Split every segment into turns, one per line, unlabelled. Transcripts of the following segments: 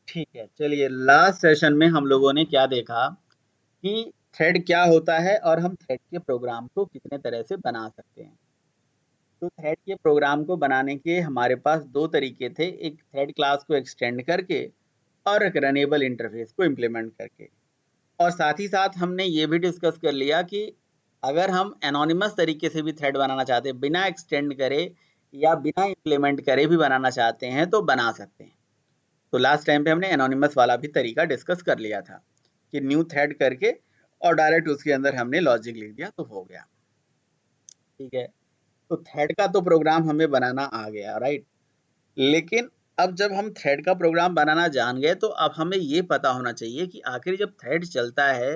ठीक है, चलिए लास्ट सेशन में हम लोगों ने क्या देखा कि थ्रेड क्या होता है और हम थ्रेड के प्रोग्राम को कितने तरह से बना सकते हैं। तो थ्रेड के प्रोग्राम को बनाने के हमारे पास दो तरीके थे, एक थ्रेड क्लास को एक्सटेंड करके और एक रनेबल इंटरफेस को इम्प्लीमेंट करके। और साथ ही साथ हमने ये भी डिस्कस कर लिया कि अगर हम एनोनिमस तरीके से भी थ्रेड बनाना चाहते हैं, बिना एक्सटेंड करे या बिना इम्प्लीमेंट करे भी बनाना चाहते हैं तो बना सकते हैं। तो लास्ट टाइम पे हमने एनोनिमस वाला भी तरीका डिस्कस कर लिया था कि न्यू थ्रेड करके और डायरेक्ट उसके अंदर हमने लॉजिक लिख दिया तो हो गया। ठीक है, तो थ्रेड का तो प्रोग्राम हमें बनाना आ गया, राइट। लेकिन अब जब हम थ्रेड का प्रोग्राम बनाना जान गए तो अब हमें ये पता होना चाहिए कि आखिर जब थ्रेड चलता है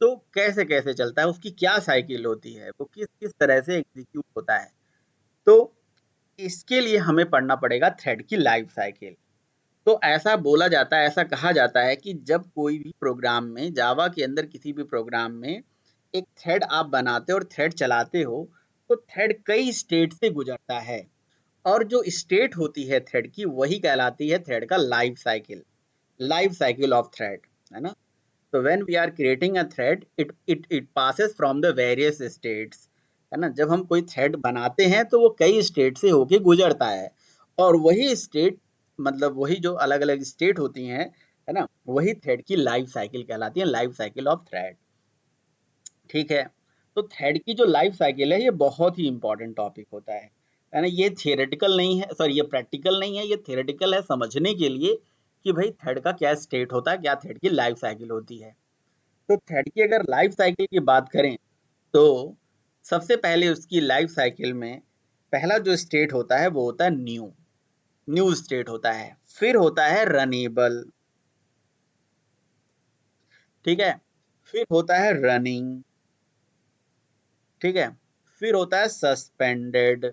तो कैसे कैसे चलता है, उसकी क्या साइकिल होती है, वो किस किस तरह से एग्जीक्यूट होता है। तो इसके लिए हमें पढ़ना पड़ेगा थ्रेड की लाइफ साइकिल। तो ऐसा बोला जाता है, ऐसा कहा जाता है कि जब कोई भी प्रोग्राम में, जावा के अंदर किसी भी प्रोग्राम में एक थ्रेड आप बनाते हो और थ्रेड चलाते हो, तो थ्रेड कई स्टेट से गुजरता है और जो स्टेट होती है थ्रेड की वही कहलाती है थ्रेड का लाइफ साइकिल ऑफ थ्रेड, है ना। तो when we are creating a thread, it passes from the various states, है ना। जब हम कोई थ्रेड बनाते हैं तो वो कई स्टेट से होके गुजरता है और वही स्टेट, मतलब वही जो अलग अलग स्टेट होती हैं, है ना, वही थ्रेड की लाइफ साइकिल कहलाती है, लाइफ साइकिल ऑफ थ्रेड। ठीक है, तो थ्रेड की जो लाइफ साइकिल है ये बहुत ही इंपॉर्टेंट टॉपिक होता है ना। ये थियोरेटिकल नहीं है, सॉरी ये प्रैक्टिकल नहीं है, ये थियोरेटिकल है समझने के लिए कि भाई थ्रेड का क्या स्टेट होता है, क्या थ्रेड की लाइफ साइकिल होती है। तो थ्रेड की अगर लाइफ साइकिल की बात करें तो सबसे पहले उसकी लाइफ साइकिल में पहला जो स्टेट होता है वो होता है न्यू, न्यू स्टेट होता है। फिर होता है रनेबल, ठीक है। फिर होता है रनिंग, ठीक है। फिर होता है सस्पेंडेड,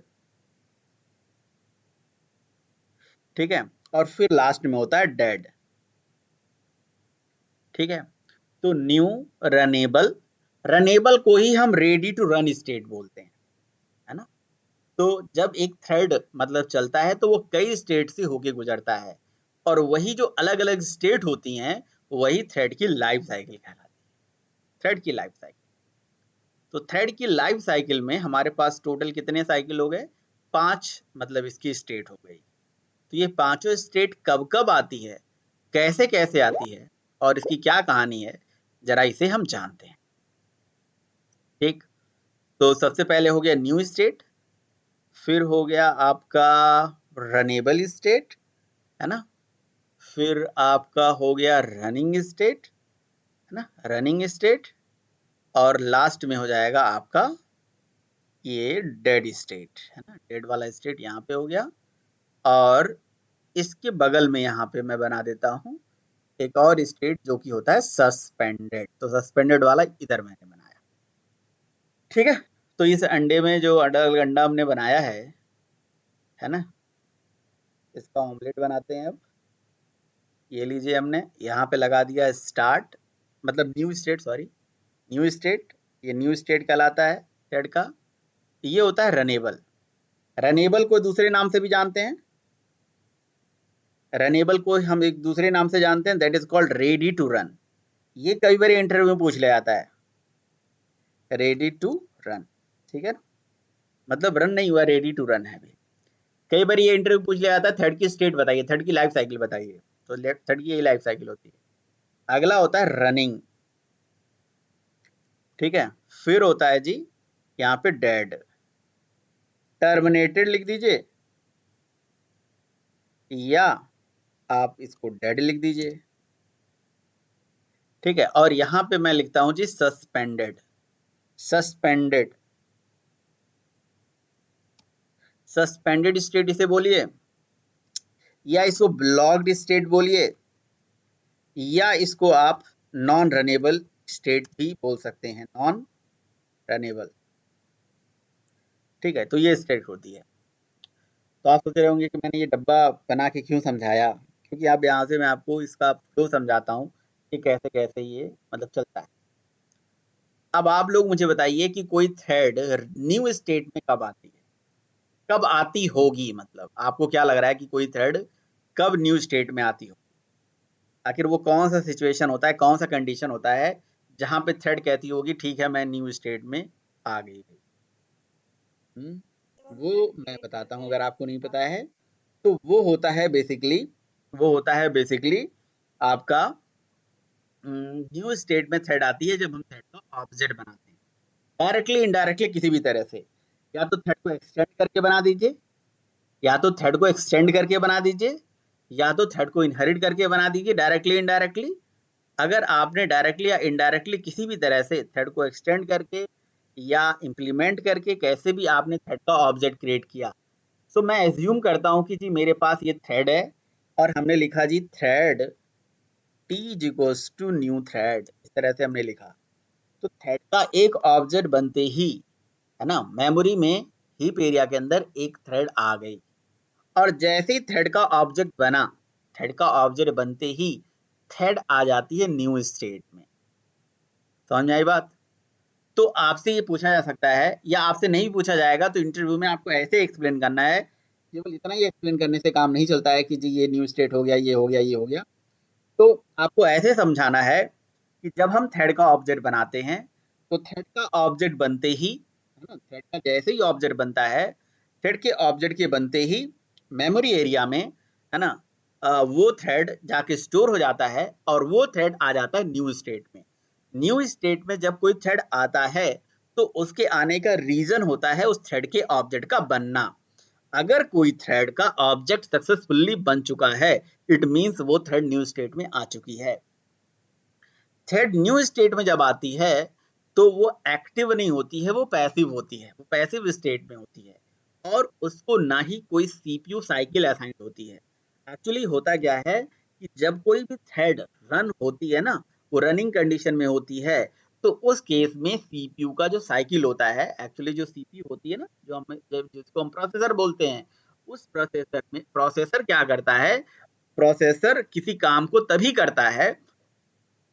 ठीक है। और फिर लास्ट में होता है डेड, ठीक है। तो न्यू, रनेबल, रनेबल को ही हम रेडी टू रन स्टेट बोलते हैं, है ना। तो जब एक थ्रेड मतलब चलता है तो वो कई स्टेट से होके गुजरता है और वही जो अलग अलग स्टेट होती हैं वही थ्रेड की लाइफ साइकिल कहलाती है, थ्रेड की लाइफ साइकिल। तो थ्रेड की लाइफ साइकिल में हमारे पास टोटल कितने साइकिल हो गए, पांच, मतलब इसकी स्टेट हो गई। तो ये पांचों स्टेट कब कब आती है, कैसे कैसे आती है और इसकी क्या कहानी है, जरा इसे हम जानते हैं। ठीक, तो सबसे पहले हो गया न्यू स्टेट, फिर हो गया आपका रनेबल स्टेट, है ना। फिर आपका हो गया रनिंग स्टेट, है ना, रनिंग स्टेट। और लास्ट में हो जाएगा आपका ये डेड स्टेट, है ना, डेड वाला स्टेट यहाँ पे हो गया। और इसके बगल में यहाँ पे मैं बना देता हूँ एक और स्टेट जो कि होता है सस्पेंडेड, तो सस्पेंडेड वाला इधर मैंने बनाया। ठीक है, तो इस अंडे में जो अंडा हमने बनाया है ना, इसका ऑमलेट बनाते हैं अब। ये लीजिए, हमने यहाँ पे लगा दिया स्टार्ट, मतलब new state, sorry new state, ये न्यू स्टेट कहलाता है थ्रेड का। ये होता है रनेबल, रनेबल को दूसरे नाम से भी जानते हैं, रनेबल को हम एक दूसरे नाम से जानते हैं, that is called ready to run. ये कई बार इंटरव्यू में पूछ लिया जाता है, रेडी टू रन, ठीक है, मतलब रन नहीं हुआ, रेडी टू रन है अभी। कई बार ये इंटरव्यू पूछ लिया जाता है थ्रेड की स्टेट बताइए, थ्रेड की लाइफ साइकिल बताइए, तो थ्रेड की यही लाइफ साइकिल होती है। अगला होता है रनिंग, ठीक है। फिर होता है जी यहाँ पे डेड, टर्मिनेटेड लिख दीजिए या आप इसको डेड लिख दीजिए, ठीक है। और यहाँ पे मैं लिखता हूँ जी सस्पेंडेड, सस्पेंडेड, सस्पेंडेड स्टेट इसे बोलिए, या इसको ब्लॉक्ड स्टेट बोलिए, या इसको आप नॉन रनेबल स्टेट भी बोल सकते हैं, नॉन रनेबल, ठीक है। तो ये स्टेट होती है। तो आप सोच रहे होंगे कि मैंने ये डब्बा बना के क्यों समझाया, क्योंकि आप यहाँ से मैं आपको इसका फ्लो समझाता हूँ कि कैसे कैसे ये मतलब चलता है। अब आप लोग मुझे बताइए कि कोई थ्रेड न्यू स्टेट में कब आती है, कब आती होगी, मतलब आपको क्या लग रहा है कि कोई थ्रेड कब न्यू स्टेट में आती हो। आखिर वो कौन सा सिचुएशन होता है, कौन सा कंडीशन होता है जहां पे थ्रेड कहती होगी ठीक है मैं न्यू स्टेट में आ गई। वो मैं बताता हूँ अगर आपको नहीं पता है तो। वो होता है बेसिकली आपका न्यू स्टेट में थ्रेड आती है जब हम थ्रेड का ऑब्जेक्ट बनाते हैं, डायरेक्टली इनडायरेक्टली किसी भी तरह से। या तो थ्रेड को एक्सटेंड करके बना दीजिए, या तो थ्रेड को एक्सटेंड करके बना दीजिए, या तो थ्रेड को इनहेरिट करके बना दीजिए डायरेक्टली इनडायरेक्टली। अगर आपने डायरेक्टली या इनडायरेक्टली किसी भी तरह से थ्रेड को एक्सटेंड करके या इम्प्लीमेंट करके कैसे भी आपने थ्रेड का ऑब्जेक्ट क्रिएट किया, सो मैं एज्यूम करता हूं कि जी मेरे पास ये थ्रेड है और हमने लिखा जी thread T is equals to new thread, इस तरह से हमने लिखा। तो थ्रेड का एक ऑब्जेक्ट बनते ही, है ना, मेमोरी में हीप एरिया के अंदर एक थ्रेड आ गई, और जैसे ही थ्रेड का ऑब्जेक्ट बना, थ्रेड का ऑब्जेक्ट बनते ही थ्रेड आ जाती है न्यू स्टेट में। समझ में आई बात? तो आपसे ये पूछा जा सकता है या आपसे नहीं पूछा जाएगा तो इंटरव्यू में आपको ऐसे एक्सप्लेन करना है, केवल इतना ही एक्सप्लेन करने से काम नहीं चलता है कि जी ये न्यू स्टेट हो गया, ये हो गया, ये हो गया। तो आपको ऐसे समझाना है कि जब हम थ्रेड का ऑब्जेक्ट बनाते हैं तो थ्रेड का ऑब्जेक्ट बनते ही, है ना, थ्रेड का जैसे ही ऑब्जेक्ट बनता है, थ्रेड के ऑब्जेक्ट के बनते ही मेमोरी एरिया में, है ना, वो थ्रेड जाके स्टोर हो जाता है और वो थ्रेड आ जाता है न्यू स्टेट में। न्यू स्टेट में जब कोई थ्रेड आता है तो उसके आने का रीजन होता है उस थ्रेड के ऑब्जेक्ट का बनना। अगर कोई थ्रेड का ऑब्जेक्ट सक्सेसफुली बन चुका है, इट मींस वो थ्रेड न्यू स्टेट में आ चुकी है। थ्रेड न्यू स्टेट में जब आती है तो वो एक्टिव नहीं होती है, वो पैसिव होती है, वो पैसिव स्टेट में होती है और उसको ना ही कोई सीपीयू साइकिल असाइन होती है। एक्चुअली होता क्या है कि जब कोई भी थ्रेड रन होती है ना, वो रनिंग कंडीशन में होती है, तो उस केस में सीपीयू का जो साइकिल होता है, एक्चुअली जो सीपीयू होती है ना, जिसको हम प्रोसेसर बोलते हैं, उस प्रोसेसर में प्रोसेसर क्या करता है, प्रोसेसर किसी काम को तभी करता है,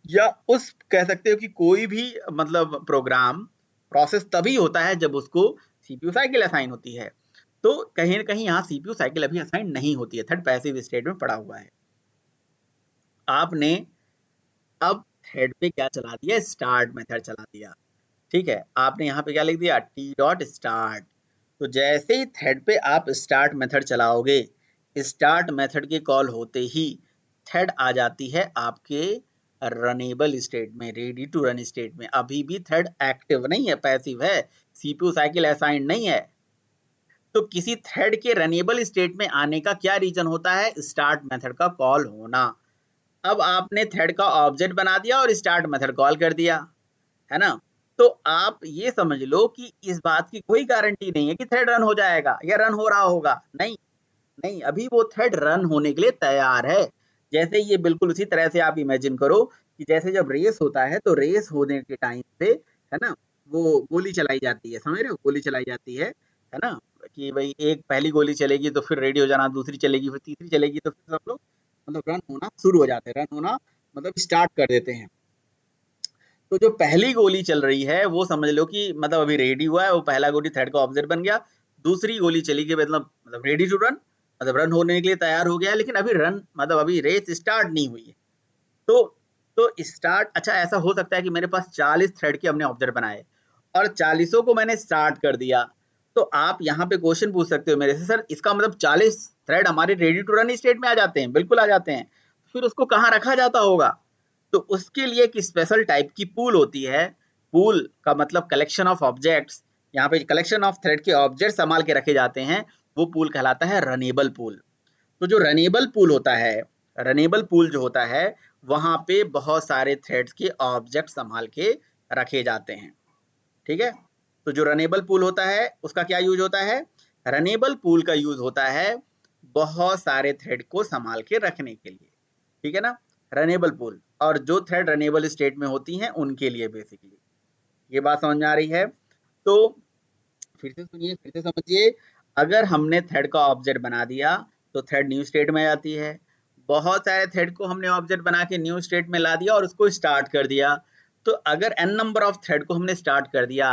या उस कह सकते हो कि कोई भी मतलब प्रोग्राम प्रोसेस तभी होता है जब उसको सीपीयू साइकिल असाइन होती है। तो कहीं ना कहीं यहाँ सीपीयू साइकिल अभी असाइन नहीं होती है, थर्ड पैसिव स्टेट में पड़ा हुआ है। आपने अब थ्रेड पे क्या चला दिया, स्टार्ट मेथड चला दिया। ठीक है, आपने यहाँ पे क्या लिख दिया, टी डॉट स्टार्ट। तो जैसे ही थ्रेड पे आप स्टार्ट मेथड चलाओगे, स्टार्ट मेथड के कॉल होते ही थ्रेड आ जाती है आपके रनेबल स्टेट में, रेडी टू रन स्टेट में। अभी भी थ्रेड एक्टिव नहीं है, पैसिव है, सीपीयू साइकिल असाइंड नहीं है। तो किसी थ्रेड के रनेबल स्टेट में आने का क्या रीजन होता है, स्टार्ट मेथड का कॉल होना। अब आपने थ्रेड का ऑब्जेक्ट बना दिया और स्टार्ट मेथड कॉल कर दिया, है ना, तो आप ये समझ लो कि इस बात की कोई गारंटी नहीं है कि थ्रेड रन हो जाएगा या रन हो रहा होगा। नहीं, नहीं, अभी वो थ्रेड रन होने के लिए तैयार है। जैसे ये बिल्कुल उसी तरह से आप इमेजिन करो कि जैसे जब रेस होता है तो रेस होने के टाइम पे, है ना, वो गोली चलाई जाती है, समझ रहे हो, गोली चलाई जाती है ना, कि भाई एक पहली गोली चलेगी तो फिर रेडी हो जाना, दूसरी चलेगी, फिर तीसरी चलेगी, तो फिर सब लोग मतलब रन होना शुरू हो जाते हैं, रन होना मतलब स्टार्ट कर देते हैं। तो जो पहली गोली चल रही है वो समझ लो कि मतलब अभी रेडी हुआ है, वो पहला गोली थ्रेड का ऑब्जेक्ट बन गया। दूसरी गोली चली गई, मतलब रेडी टू रन, मतलब रन होने के लिए तैयार हो गया, लेकिन अभी रन मतलब अभी रेस स्टार्ट नहीं हुई है। तो तो स्टार्ट, अच्छा ऐसा हो सकता है कि मेरे पास 40 थ्रेड के हमने ऑब्जेक्ट बनाए और 40 को मैंने स्टार्ट कर दिया। तो आप यहाँ पे क्वेश्चन पूछ सकते हो मेरे से, सर इसका मतलब 40 थ्रेड हमारे रेडी टू रन स्टेट में आ जाते हैं? बिल्कुल आ जाते हैं। फिर उसको कहाँ रखा जाता होगा? तो उसके लिए एक स्पेशल टाइप की पूल होती है। पूल का मतलब कलेक्शन ऑफ ऑब्जेक्ट्स। यहाँ पे कलेक्शन ऑफ थ्रेड के ऑब्जेक्ट संभाल के रखे जाते हैं, वो पूल कहलाता है रनेबल पूल। तो जो रनेबल पूल होता है, रनेबल पूल जो होता है, वहां पे बहुत सारे थ्रेड्स के ऑब्जेक्ट संभाल के रखे जाते हैं। ठीक है, तो जो रनेबल पूल होता है उसका क्या यूज होता है, रनेबल पूल का यूज होता है बहुत सारे थ्रेड को संभाल के रखने के लिए। ठीक है ना, रनेबल पूल, और जो थ्रेड रनेबल स्टेट में होती हैं उनके लिए बेसिकली। ये बात समझ में आ रही है? तो फिर से सुनिए, फिर से समझिए। अगर हमने थ्रेड का ऑब्जेक्ट बना दिया तो थ्रेड न्यू स्टेट में आती है। बहुत सारे थ्रेड को हमने ऑब्जेक्ट बना के न्यू स्टेट में ला दिया और उसको स्टार्ट कर दिया। तो अगर n नंबर ऑफ थ्रेड को हमने स्टार्ट कर दिया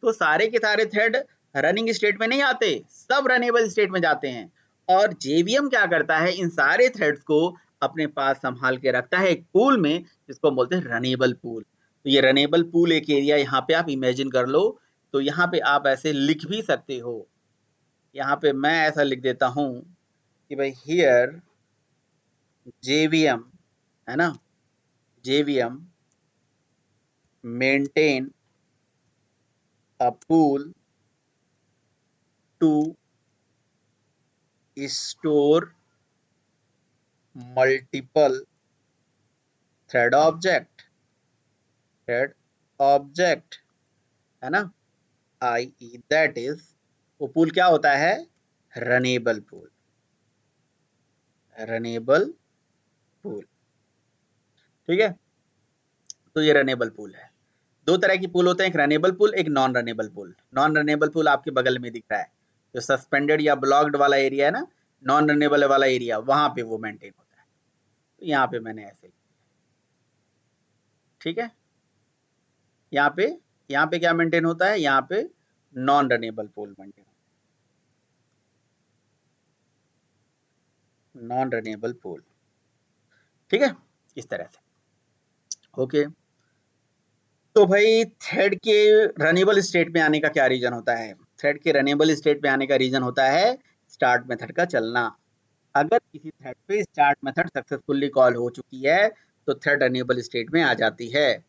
तो सारे के सारे थ्रेड रनिंग स्टेट में नहीं आते, सब रनेबल स्टेट में जाते हैं। और जेवीएम क्या करता है, इन सारे थ्रेड्स को अपने पास संभाल के रखता है एक पूल में, जिसको हम बोलते हैं रनेबल पूल। तो ये रनेबल पूल एक एरिया यहाँ पे आप इमेजिन कर लो। तो यहाँ पे आप ऐसे लिख भी सकते हो, यहाँ पे मैं ऐसा लिख देता हूँ कि भाई हियर JVM, है ना, JVM maintain a pool to store multiple thread object, thread object, है ना, i.e. दैट इज, वो पूल क्या होता है, रनेबल पूल, रनेबल पूल, ठीक है। तो ये रनेबल पूल है। दो तरह की पूल होते हैं, एक रनेबल पूल, एक non runnable pool. Non runnable pool आपके बगल में दिख रहा है, जो सस्पेंडेड या ब्लॉक्ड वाला एरिया है ना, नॉन रनेबल वाला एरिया, वहां पे वो मेंटेन होता है। तो यहाँ पे मैंने ऐसे, ठीक है, यहाँ पे क्या मेंटेन होता है, यहाँ पे non runnable pool maintain, non runnable pool, ठीक है, इस तरह से। ओके, तो भाई थ्रेड के रनेबल स्टेट में आने का क्या रीजन होता है, थ्रेड के रनेबल स्टेट में आने का रीजन होता है स्टार्ट मेथड का चलना। अगर किसी थ्रेड पे स्टार्ट मेथड सक्सेसफुली कॉल हो चुकी है तो थ्रेड रनेबल स्टेट में आ जाती है।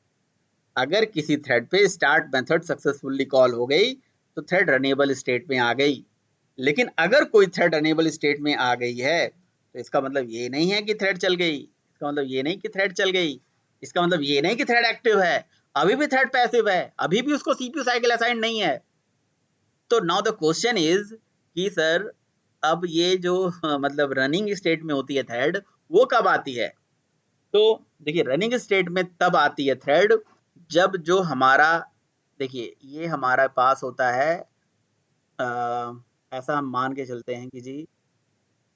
अगर किसी थ्रेड पे स्टार्ट मेथड सक्सेसफुली कॉल हो गई तो थ्रेड रनेबल स्टेट में आ गई। लेकिन अगर कोई थ्रेड रनेबल स्टेट में आ गई है तो इसका मतलब ये नहीं है कि थ्रेड चल गई, इसका मतलब ये नहीं कि थ्रेड चल गई, इसका मतलब ये नहीं कि थ्रेड एक्टिव है, अभी भी थ्रेड पैसिव है, अभी भी उसको सीपीयू साइकिल असाइन नहीं है। तो नाउ द क्वेश्चन इज कि सर अब ये जो मतलब रनिंग स्टेट में होती है थ्रेड, वो कब आती है। तो देखिए रनिंग स्टेट में तब आती है थ्रेड जब जो हमारा, देखिए ये हमारा पास होता है, आ, ऐसा हम मान के चलते हैं कि जी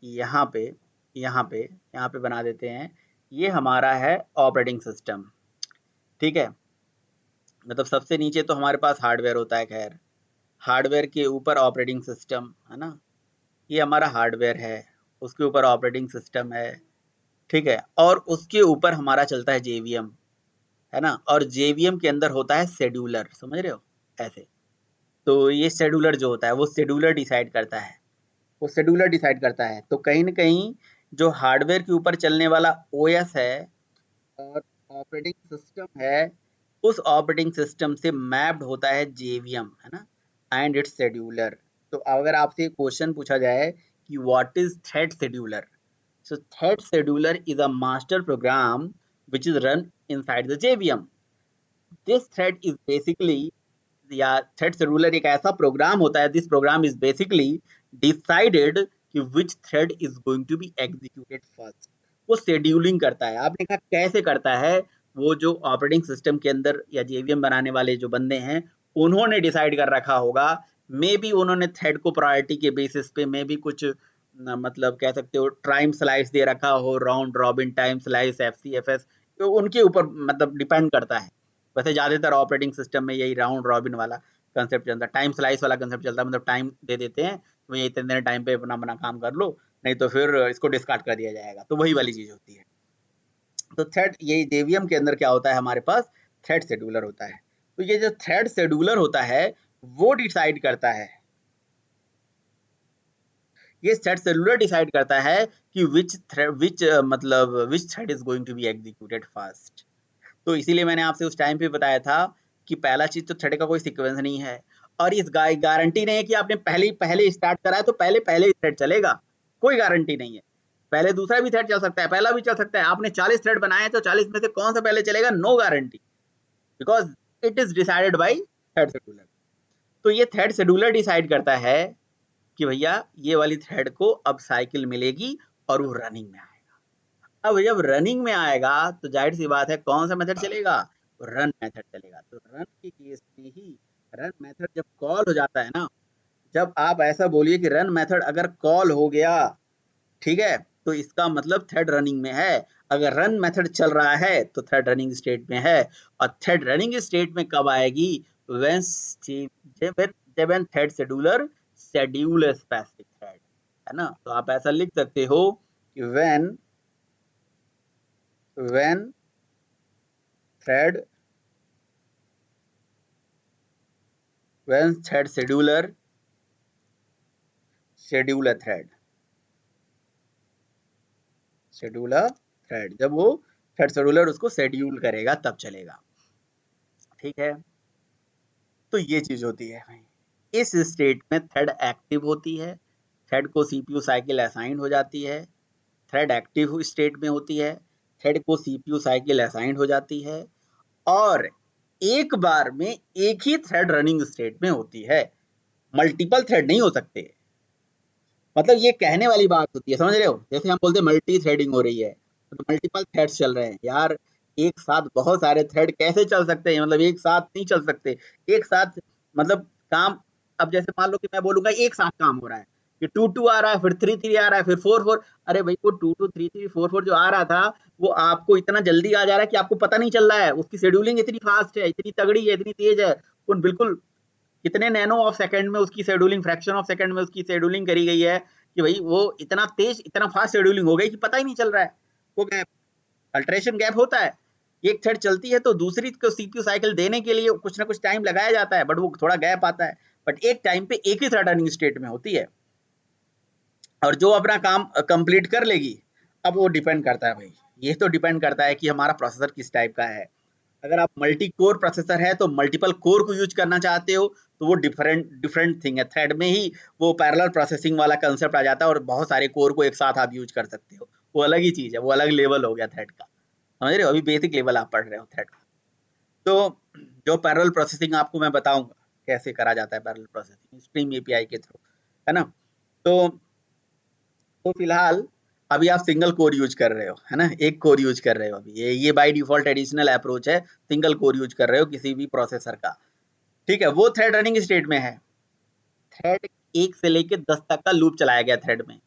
यहाँ पे यहाँ पे बना देते हैं, ये हमारा है ऑपरेटिंग सिस्टम, ठीक है। मतलब सबसे नीचे तो हमारे पास हार्डवेयर होता है, खैर हार्डवेयर के ऊपर ऑपरेटिंग सिस्टम, है ना, ये हमारा हार्डवेयर है, उसके ऊपर ऑपरेटिंग सिस्टम है, ठीक है, और उसके ऊपर हमारा चलता है जेवीएम, है ना, और जेवीएम के अंदर होता है शेड्यूलर, समझ रहे हो ऐसे। तो ये शेड्यूलर जो होता है वो शेड्यूलर डिसाइड करता है, वो शेड्यूलर डिसाइड करता है। तो कहीं ना कहीं जो हार्डवेयर के ऊपर चलने वाला ओएस है और ऑपरेटिंग सिस्टम है, उस ऑपरेटिंग सिस्टम से मैप्ड होता है जेवीएम, है ना, एंड इट्स शेड्यूलर। तो अगर आपसे क्वेश्चन पूछा जाए कि what is thread scheduler, so thread scheduler is a master program which is run inside the JVM. This thread is basically, या थ्रेड शेड्यूलर एक ऐसा प्रोग्राम होता है, this program is basically decided कि which thread is going to be executed first. वो scheduling करता है। आपने कहा कैसे करता है, वो जो ऑपरेटिंग सिस्टम के अंदर या जेवीएम बनाने वाले जो बंदे हैं उन्होंने डिसाइड कर रखा होगा, मे बी उन्होंने थ्रेड को प्रायोरिटी के बेसिस पे मे बी कुछ मतलब कह सकते हो टाइम स्लाइस दे रखा हो, round robin time slice, FCFS, तो उनके ऊपर मतलब डिपेंड करता है। वैसे ज्यादातर ऑपरेटिंग सिस्टम में यही राउंड रॉबिन वाला कंसेप्ट चलता है, टाइम स्लाइस वाला कंसेप्ट चलता है, मतलब टाइम दे देते हैं तो ये इतने देर टाइम पे अपना अपना काम कर लो, नहीं तो फिर इसको डिस्कार्ड कर दिया जाएगा, तो वही वाली चीज होती है। तो थ्रेड, ये जेवीएम के अंदर क्या होता है हमारे पास, थ्रेड शेड्यूलर होता है। तो ये जो थ्रेड शेड्यूलर होता है वो डिसाइड करता है, ये थ्रेड शेड्यूलर डिसाइड करता है कि विच थ्रेड, विच मतलब which thread is going to be executed first. तो इसीलिए मैंने आपसे उस टाइम पे बताया था कि पहला चीज तो थ्रेड का कोई सीक्वेंस नहीं है, और इस गारंटी नहीं है कि आपने पहले पहले स्टार्ट करा है तो पहले पहले ही थ्रेड चलेगा, कोई गारंटी नहीं है। पहले दूसरा भी थ्रेड चल सकता है, पहला भी चल सकता है। आपने 40 थ्रेड बनाए हैं तो 40 में से कौन सा पहले चलेगा, no guarantee, because it is decided by thread scheduler. तो ये थ्रेड शेड्यूलर डिसाइड करता है कि भैया ये वाली थ्रेड को अब साइकिल मिलेगी और वो रनिंग में आएगा। अब जब रनिंग में आएगा तो जाहिर सी बात है कौन सा मेथड चलेगा, रन मेथड चलेगा। तो रन के केस में ही, रन मेथड जब कॉल हो जाता है ना, जब आप ऐसा बोलिए कि रन मेथड अगर कॉल हो गया, ठीक है, तो इसका मतलब थ्रेड रनिंग में है। अगर रन मेथड चल रहा है तो थ्रेड रनिंग स्टेट में है। और थ्रेड रनिंग स्टेट में कब आएगी, when when thread scheduler schedule specific thread, है ना। तो आप ऐसा लिख सकते हो कि when when thread scheduler schedule a thread, जब वो थ्रेड शेड्यूलर उसको शेड्यूल करेगा तब चलेगा। ठीक है, तो ये चीज होती है भाई। इस स्टेट में थ्रेड एक्टिव होती है, थ्रेड को सीपीयू साइकिल असाइन हो जाती है, थ्रेड एक्टिव स्टेट में होती है, थ्रेड को सीपीयू साइकिल असाइन हो जाती है, और एक बार में एक ही थ्रेड रनिंग स्टेट में होती है, मल्टीपल थ्रेड नहीं हो सकते। मतलब ये कहने वाली बात होती है, समझ रहे हो? जैसे हम बोलते हैं मल्टी थ्रेडिंग हो रही है, तो मल्टीपल थ्रेड्स चल रहे हैं यार। एक साथ बहुत सारे थ्रेड कैसे चल सकते हैं? मतलब एक साथ नहीं चल सकते। एक साथ मतलब काम, अब जैसे मान लो कि मैं बोलूंगा एक साथ काम हो रहा है कि 2 2 आ रहा है, फिर 3 3 आ रहा है, फिर 4 4। अरे भाई वो 2 2 3 3 4 4 जो आ रहा था, वो आपको इतना जल्दी आ जा रहा है कि आपको पता नहीं चल रहा है। उसकी शेड्यूलिंग इतनी फास्ट है, इतनी तगड़ी है, इतनी तेज है, वो बिल्कुल कितने नैनो ऑफ सेकंड में उसकी शेड्यूलिंग, फ्रैक्शन ऑफ सेकंड में उसकी शेड्यूलिंग करी गई है कि भाई वो इतना तेज, इतना फास्ट शेड्यूलिंग हो गई कि पता ही नहीं चल रहा है। वो गैप, अल्टरेशन गैप होता है। एक थ्रेड चलती है तो दूसरी को सीपीयू साइकिल देने के लिए कुछ ना कुछ टाइम लगाया जाता है, बट वो थोड़ा गैप आता है। बट एक टाइम पे एक ही थ्रेड रनिंग स्टेट में होती है और जो अपना काम कंप्लीट कर लेगी। अब वो डिपेंड करता है भाई, ये तो डिपेंड करता है कि हमारा प्रोसेसर किस टाइप का है। अगर आप मल्टी कोर प्रोसेसर है तो मल्टीपल कोर को यूज करना चाहते हो तो वो डिफरेंट डिफरेंट थिंग है। थ्रेड में ही वो पैरेलल प्रोसेसिंग वाला कंसेप्ट आ जाता है और बहुत सारे कोर को एक साथ आप यूज कर सकते हो। वो अलग ही चीज है, वो अलग लेवल हो गया थ्रेड का। समझ रहे हो? अभी बेसिक लेवल आप पढ़ रहे हो थ्रेड का। तो जो पैरेलल प्रोसेसिंग आपको मैं बताऊंगा कैसे करा जाता है, पैरेलल प्रोसेसिंग स्ट्रीम एपीआई के थ्रू, है ना? तो फिलहाल अभी आप सिंगल कोर यूज कर रहे हो, है ना? एक कोर यूज कर रहे हो अभी। ये बाय डिफॉल्ट एडिशनल अप्रोच है, सिंगल कोर यूज कर रहे हो किसी भी प्रोसेसर का। ठीक है, वो थ्रेड रनिंग स्टेट में है। थ्रेड 1 से लेके 10 तक का लूप चलाया गया थ्रेड में,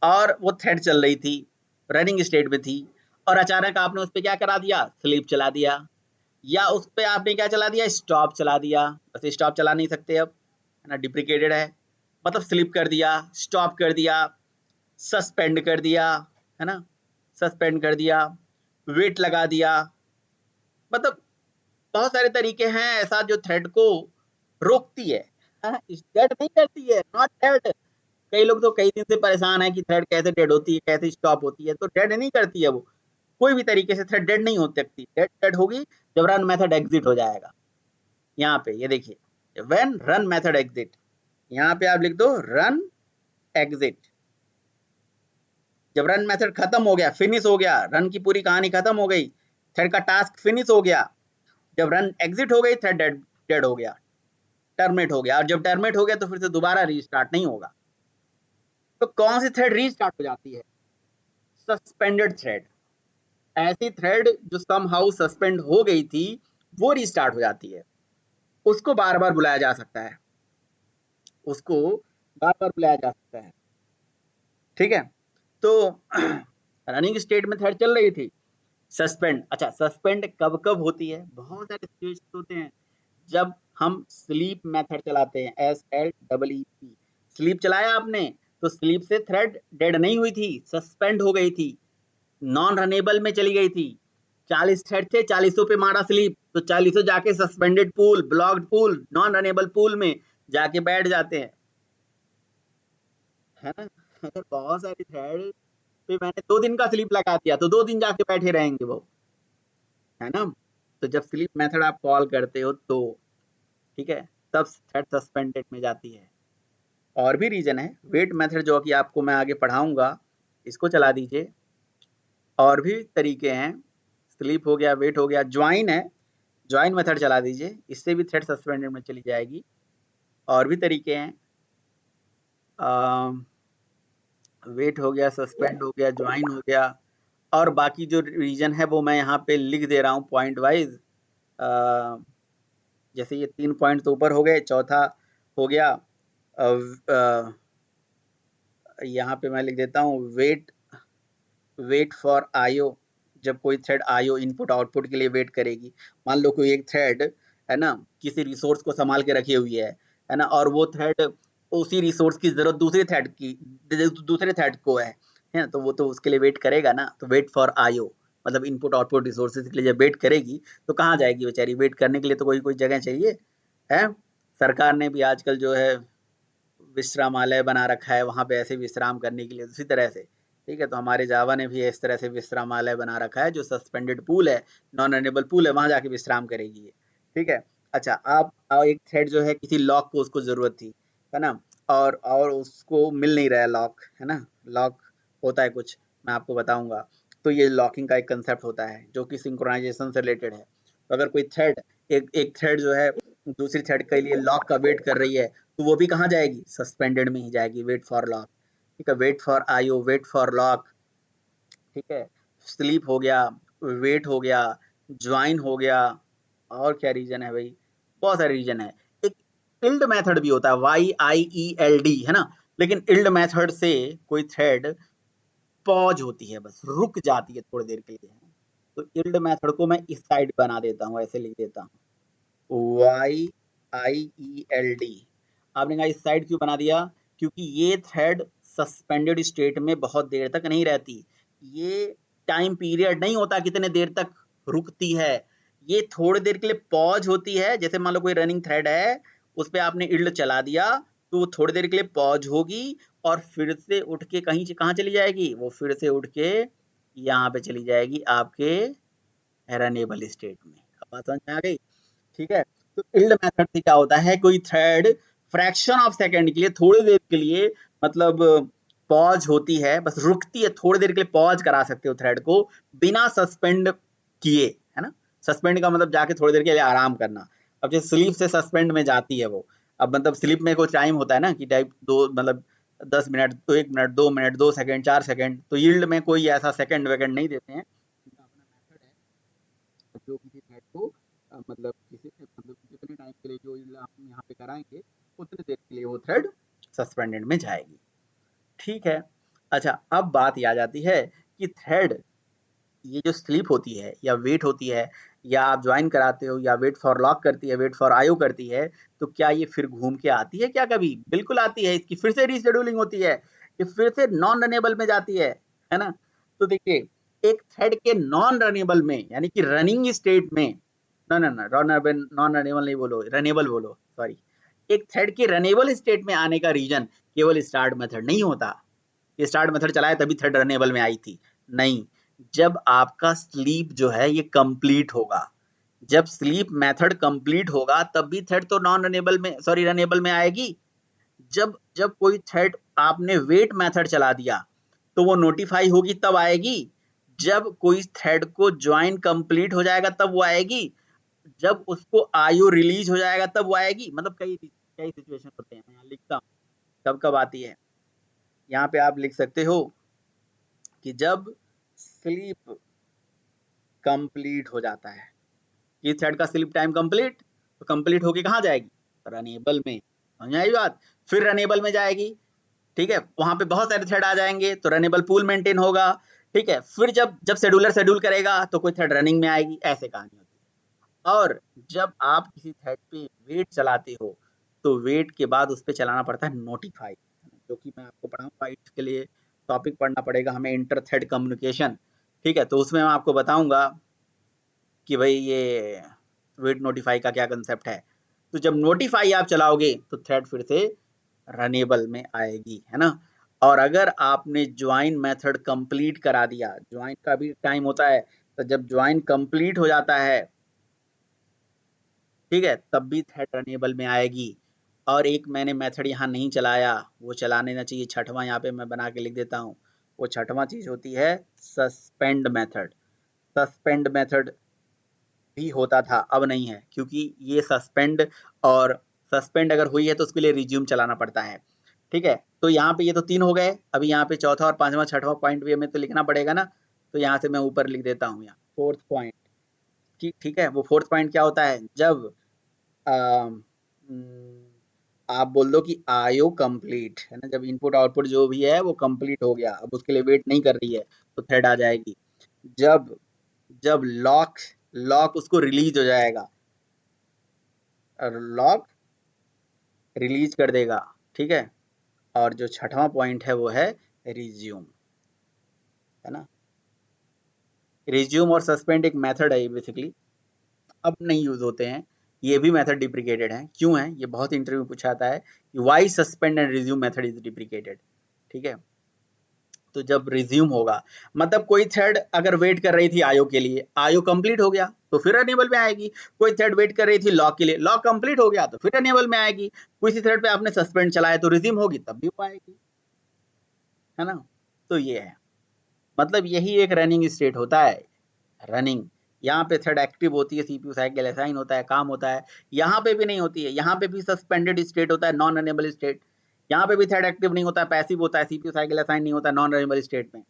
और वो थ्रेड चल रही थी, रनिंग स्टेट में थी, और अचानक आपने उस पे क्या करा दिया? स्लीप चला दिया, या उस पे आपने क्या चला दिया? स्टॉप चला दिया। बस स्टॉप चला नहीं सकते अब, है ना? डिप्रिकेटेड है। मतलब स्लिप कर दिया, स्टॉप कर दिया, सस्पेंड कर दिया, है ना? सस्पेंड कर दिया, वेट लगा दिया। मतलब बहुत सारे तरीके हैं ऐसा जो थ्रेड को रोकती है, डेड नहीं करती है, नॉट डेड। कई लोग तो कई दिन से परेशान है कि थ्रेड कैसे डेड होती है, कैसे स्टॉप होती है। तो डेड नहीं करती है वो, कोई भी तरीके से थ्रेड डेड नहीं हो सकती। डेड डेड होगी जब रन मेथड एग्जिट हो जाएगा। यहाँ पे ये देखिए, व्हेन रन मेथड एग्जिट, यहाँ पे आप लिख दो रन एग्जिट। जब रन मेथड खत्म हो गया, फिनिश हो गया, रन की पूरी कहानी खत्म हो गई, थ्रेड का टास्क फिनिश हो गया, जब रन एग्जिट हो गई, थ्रेड डेड डेड हो गया, टर्मिनेट हो गया। और जब टर्मिनेट हो गया तो फिर से दोबारा रीस्टार्ट नहीं होगा। तो कौन सी थ्रेड रीस्टार्ट हो जाती है? Suspended thread. ऐसी थ्रेड जो समहाउ सस्पेंड हो गई थी, वो रीस्टार्ट हो जाती है। उसको बार बार बुलाया जा सकता है, उसको बार बार बुलाया जा सकता है। ठीक है, तो रनिंग स्टेट में थ्रेड चल रही थी, सस्पेंड। अच्छा, सस्पेंड कब कब होती है? बहुत सारे सिचुएशन होते हैं जब हम स्लीप मेथड चलाते हैं, SLEEP। स्लीप चलाया आपने तो स्लीप से थ्रेड डेड नहीं हुई थी, सस्पेंड हो गई थी, नॉन रनेबल में चली गई थी। 40 थ्रेड थे, 40 पे मारा स्लीप, तो 40 जाके suspended pool, blocked pool, non runnable pool में जाके बैठ जाते हैं, है ना? अगर बहुत सारी थ्रेड पे मैंने 2 दिन का स्लीप लगा दिया तो 2 दिन जाके बैठे रहेंगे वो, है ना? तो जब स्लीप मेथड आप कॉल करते हो तो ठीक है, तब थ्रेड सस्पेंडेड में जाती है। और भी रीजन है, वेट मेथड जो कि आपको मैं आगे पढ़ाऊंगा, इसको चला दीजिए। और भी तरीके हैं, स्लीप हो गया, वेट हो गया, ज्वाइन है, ज्वाइन मेथड चला दीजिए, इससे भी थ्रेड सस्पेंडेड में चली जाएगी। और भी तरीके हैं, वेट हो गया, सस्पेंड हो गया, ज्वाइन हो गया, और बाकी जो रीजन है वो मैं यहाँ पे लिख दे रहा हूँ पॉइंट वाइज। जैसे ये 3 पॉइंट तो ऊपर हो गए, चौथा हो गया यहाँ पे मैं लिख देता हूँ वेट, वेट फॉर आईओ। जब कोई थ्रेड आईओ इनपुट आउटपुट के लिए वेट करेगी, मान लो कोई एक थ्रेड, है ना, किसी रिसोर्स को संभाल के रखी हुई है ना, और वो थ्रेड उसी रिसोर्स की जरूरत दूसरे थ्रेड को है ना, तो वो तो उसके लिए वेट करेगा ना। तो वेट फॉर आईओ मतलब इनपुट आउटपुट रिसोर्सेज के लिए जब वेट करेगी तो कहाँ जाएगी बेचारी? वेट करने के लिए तो कोई कोई जगह चाहिए है। सरकार ने भी आजकल जो है विश्रामालय बना रखा है, वहाँ पे ऐसे विश्राम करने के लिए उसी तरह से, ठीक है। तो हमारे जावा ने भी इस तरह से विश्रामालय बना रखा है, जो सस्पेंडेड पूल है, नॉन रनेबल पूल है, वहाँ जाके विश्राम करेगी ये, ठीक है। अच्छा, आप एक थ्रेड जो है किसी लॉक को उसको ज़रूरत थी, है ना? और उसको मिल नहीं रहा है लॉक, है ना? लॉक होता है कुछ, मैं आपको बताऊँगा। तो ये लॉकिंग का एक कांसेप्ट होता है, जो कि सिंक्रोनाइज़ेशन से रिलेटेड है। तो अगर कोई थ्रेड एक थ्रेड जो है दूसरी थ्रेड के लिए लॉक का वेट कर रही है, तो वो भी कहाँ जाएगी? सस्पेंडेड में ही जाएगी, वेट फॉर लॉक, ठीक है। Wait for IO, wait for lock, ठीक है। स्लीप हो गया, वेट हो गया, ज्वाइन हो गया, और क्या रीजन है भाई? बहुत सारे रीजन है। एक इल्ड मेथड भी होता है, YIELD, है ना? लेकिन इल्ड मेथड से कोई थ्रेड पॉज होती है, बस रुक जाती है थोड़ी देर के लिए। तो इल्ड मेथड को मैं इस साइड बना देता हूँ, ऐसे लिख देता हूँ, YIELD। आपने कहा इस साइड क्यों बना दिया? क्योंकि ये थ्रेड सस्पेंडेड स्टेट में बहुत देर तक नहीं रहती। ये टाइम पीरियड नहीं होता कितने देर तक रुकती है, ये थोड़ी देर के लिए पॉज होती है। जैसे मान लो कोई रनिंग थ्रेड है, उस पे आपने इल्ड चला दिया, तो वो थोड़ी देर के लिए पॉज होगी और फिर से उठ के कहीं कहाँ चली जाएगी? वो फिर से उठ के यहाँ पे चली जाएगी आपके रनेबल स्टेट में। अब बात समझ में आ गई? ठीक है। तो इल्ड मेथड से क्या होता है, कोई थ्रेड फ्रैक्शन ऑफ सेकंड के लिए, थोड़ी देर के लिए, मतलब पॉज होती है, बस रुकती है, थोड़ी देर के लिए पॉज करा सकते हो थ्रेड को बिना सस्पेंड किए, है ना? सस्पेंड का मतलब जाके थोड़ी देर के लिए आराम करना। अब जैसे स्लीप से सस्पेंड में जाती है वो, अब मतलब स्लीप में कुछ टाइम होता है ना कि टाइप दो, मतलब 10 मिनट, तो 1 मिनट, 2 मिनट, 2 सेकंड, 4 सेकंड। तो यील्ड में कोई ऐसा सेकंड वेकंड नहीं देते हैं, इनका अपना मेथड है जो किसी थ्रेड को मतलब किसी मतलब जितने टाइम के लिए जो हम यहाँ पे कराएंगे, उतने देर के लिए वो थ्रेड सस्पेंडेड में जाएगी, ठीक है। अच्छा, अब बात ये आ जाती है कि थ्रेड ये जो स्लीप होती है या वेट होती है, या आप ज्वाइन कराते हो, या वेट फॉर लॉक करती है, वेट फॉर आईओ करती है, तो क्या ये फिर घूम के आती है क्या कभी? बिल्कुल आती है। इसकी फिर से रीशेड्यूलिंग होती है, ये फिर से नॉन रनेबल में जाती है ना? तो देखिए, एक थ्रेड के नॉन रनेबल में, यानी कि रनिंग स्टेट में, ना नॉन रनेबल नहीं बोलो, रनेबल बोलो, सॉरी। एक थ्रेड के रनेबल स्टेट में आने का रीजन केवल स्टार्ट मेथड नहीं होता। ये स्टार्ट मेथड चलाया तभी थ्रेड रनेबल में आई थी, नहीं। जब आपका स्लीप जो है ये कंप्लीट होगा, जब स्लीप मेथड कंप्लीट होगा, तब भी थ्रेड तो नॉन रनेबल में, सॉरी, रनेबल में आएगी। जब जब कोई थ्रेड आपने वेट मेथड चला दिया, तो वो नोटिफाई होगी, तब आएगी। जब कोई थ्रेड को ज्वाइन कंप्लीट हो जाएगा, तब वो आएगी। जब उसको आईओ रिलीज हो जाएगा, तब वो आएगी। मतलब कई कई सिचुएशन होते हैं, मैं यहाँ लिखता हूँ कब कब आती है। यहाँ पे आप लिख सकते हो कि जब स्लीप कंप्लीट हो जाता है, ये थ्रेड का स्लीप टाइम कंप्लीट, तो कंप्लीट होके कहाँ जाएगी? रनेबल में। समझ आई बात? फिर रनेबल में जाएगी, ठीक है। वहां पे बहुत सारे थ्रेड आ जाएंगे, तो रनेबल पूल मेंटेन होगा, ठीक है। फिर जब जब शेड्यूलर शेड्यूल करेगा, तो कोई थ्रेड रनिंग में आएगी, ऐसे कहानी होती है। और जब आप किसी थ्रेड पे वेट चलाते हो, तो वेट के बाद उस पर चलाना पड़ता है नोटिफाई, जो कि मैं आपको पढ़ाऊंगा। इसके लिए टॉपिक पढ़ना पड़ेगा हमें, इंटर थ्रेड कम्युनिकेशन, ठीक है। तो उसमें मैं आपको बताऊंगा कि भाई ये वेट नोटिफाई का क्या कंसेप्ट है। तो जब नोटिफाई आप चलाओगे, तो थ्रेड फिर से रनेबल में आएगी, है ना? और अगर आपने ज्वाइन मेथड कंप्लीट करा दिया, ज्वाइन का भी टाइम होता है, तो जब ज्वाइन कंप्लीट हो जाता है, ठीक है, तब भी थ्रेड रनेबल में आएगी। और एक मैंने मेथड यहाँ नहीं चलाया, वो चला लेना चाहिए, छठवां यहाँ पे मैं बना के लिख देता हूँ। वो छठवां चीज होती है सस्पेंड मेथड। सस्पेंड मेथड भी होता था, अब नहीं है, क्योंकि ये सस्पेंड, और सस्पेंड अगर हुई है तो उसके लिए रिज्यूम चलाना पड़ता है, ठीक है। तो यहाँ पे ये तो 3 हो गए, अभी यहाँ पे चौथा और पांचवा छठवां पॉइंट भी हमें तो लिखना पड़ेगा ना। तो यहाँ से मैं ऊपर लिख देता हूँ, यहाँ फोर्थ पॉइंट, ठीक है। वो फोर्थ पॉइंट क्या होता है? जब अम, आप बोल दो कि आयो कंप्लीट, है ना, जब इनपुट आउटपुट जो भी है वो कंप्लीट हो गया, अब उसके लिए वेट नहीं कर रही है, तो थ्रेड आ जाएगी। जब जब लॉक लॉक उसको रिलीज हो जाएगा, और लॉक रिलीज कर देगा, ठीक है। और जो छठवां पॉइंट है वो है रिज्यूम, है ना? रिज्यूम और सस्पेंड एक मेथड है बेसिकली, अब नहीं यूज होते हैं, ये भी मेथड डिप्रिकेटेड है। क्यों है? ये बहुत इंटरव्यू पूछा आता है कि why suspend and resume method is deprecated. ठीक है, तो जब रिज्यूम होगा, मतलब कोई थ्रेड अगर वेट कर रही थी आयो के लिए, आयो कंप्लीट हो गया तो फिर अनेबल में आएगी। कोई थ्रेड वेट कर रही थी लॉक के लिए, लॉक कंप्लीट हो गया तो फिर अनेबल में आएगी। किसी थ्रेड पे आपने सस्पेंड चलाया तो रिज्यूम होगी तब भी वो आएगी, है ना। तो ये है, मतलब यही एक रनिंग स्टेट होता है। रनिंग, यहाँ पे थ्रेड एक्टिव होती है, सीपीयू साइकिल असाइन होता है, काम होता है। यहाँ पे भी नहीं होती है, यहाँ पे भी सस्पेंडेड स्टेट होता है, नॉन अनेबल स्टेट। यहाँ पे भी थ्रेड एक्टिव नहीं होता है, पैसिव होता है, सीपीयू साइकिल असाइन नहीं होता, नॉन अनेबल स्टेट में।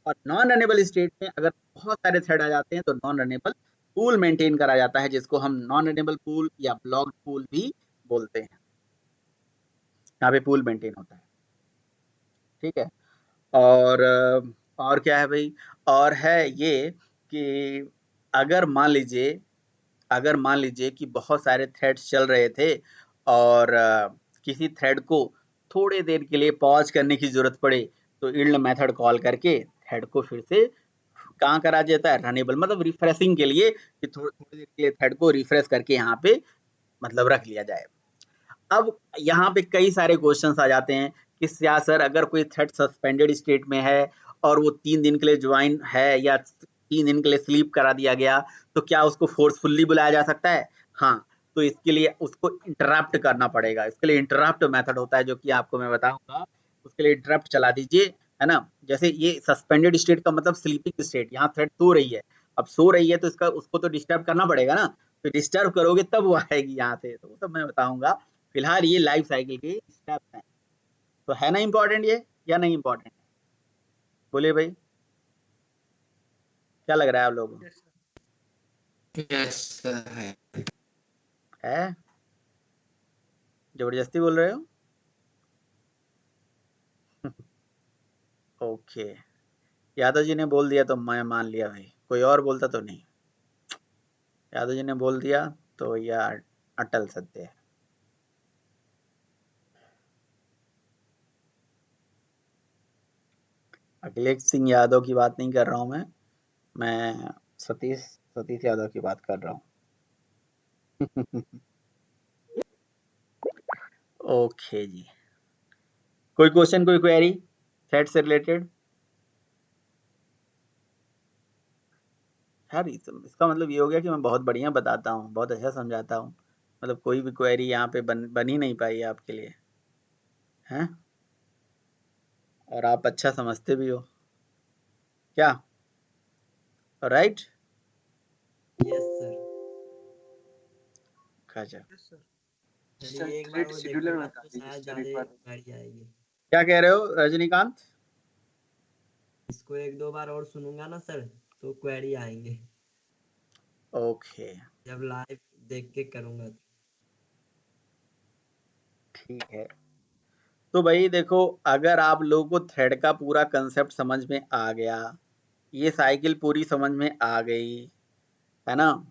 और नॉन रनेबल स्टेट में अगर बहुत सारे थ्रेड आ जाते हैं तो नॉन रनेबल पूल मेंटेन करा जाता है, जिसको हम नॉन रनेबल पूल या ब्लॉक्ड पूल भी बोलते हैं। यहाँ पे पूल मेंटेन होता है, ठीक है। और और क्या है भाई, और है ये कि अगर मान लीजिए, अगर मान लीजिए कि बहुत सारे थ्रेड्स चल रहे थे और किसी थ्रेड को थोड़े देर के लिए पॉज करने की जरूरत पड़े, तो इल्ड मेथड कॉल करके थ्रेड को फिर से कहाँ करा जाता है, रनेबल, मतलब रिफ्रेशिंग के लिए, कि थोड़ी देर के लिए थ्रेड को रिफ्रेश करके यहाँ पे मतलब रख लिया जाए। अब यहाँ पे कई सारे क्वेश्चंस आ जाते हैं कि क्या सर, अगर कोई थ्रेड सस्पेंडेड स्टेट में है और वो 3 दिन के लिए ज्वाइन है या 3 दिन के लिए स्लीप करा दिया गया, तो क्या उसको फोर्सफुल्ली बुलाया जा सकता है? हाँ, तो इसके लिए उसको इंटरप्ट करना पड़ेगा। इसके लिए इंटरप्ट मेथड होता है, जो कि आपको मैं बताऊंगा। उसके लिए इंटरप्ट चला दीजिए, है ना। जैसे ये सस्पेंडेड स्टेट का मतलब स्लीपिंग स्टेट, यहाँ थ्रेड सो रही है, अब सो रही है तो इसका उसको तो डिस्टर्ब करना पड़ेगा ना, तो डिस्टर्ब करोगे तब वो आएगी यहाँ से, तो वो सब मैं बताऊंगा। फिलहाल ये लाइफ साइकिल के स्टेप्स हैं, तो है ना इम्पोर्टेंट ये, या नहीं इम्पोर्टेंट? बोलिए भाई, क्या लग रहा है आप लोगों को?
यस सर है।
है, जबरदस्ती बोल रहे हो? ओके, यादव जी ने बोल दिया तो मैं मान लिया भाई, कोई और बोलता तो नहीं। यादव जी ने बोल दिया तो यह अटल सत्य है। अखिलेश सिंह यादव की बात नहीं कर रहा हूँ मैं सतीश सतीश यादव की बात कर रहा हूँ। ओके जी, कोई क्वेश्चन, कोई क्वेरी थ्रेड से रिलेटेड? यार इसका मतलब ये हो गया कि मैं बहुत बढ़िया बताता हूँ, बहुत अच्छा समझाता हूँ, मतलब कोई भी क्वेरी यहाँ पे बन ही नहीं पाई है आपके लिए, हैं? और आप अच्छा समझते भी हो क्या? राइट।
Yes sir.
गजब।
चलिए एक बार वो देखूंगा तो शायद ज्यादा गाड़ी आएगी।
क्या कह रहे हो रजनीकांत?
इसको 1-2 बार और सुनूंगा ना सर, तो क्वेरी आएंगे,
ओके,
जब लाइव देख के करूंगा।
ठीक है। तो भाई देखो, अगर आप लोगों को थ्रेड का पूरा कंसेप्ट समझ में आ गया, ये साइकिल पूरी समझ में आ गई, है ना,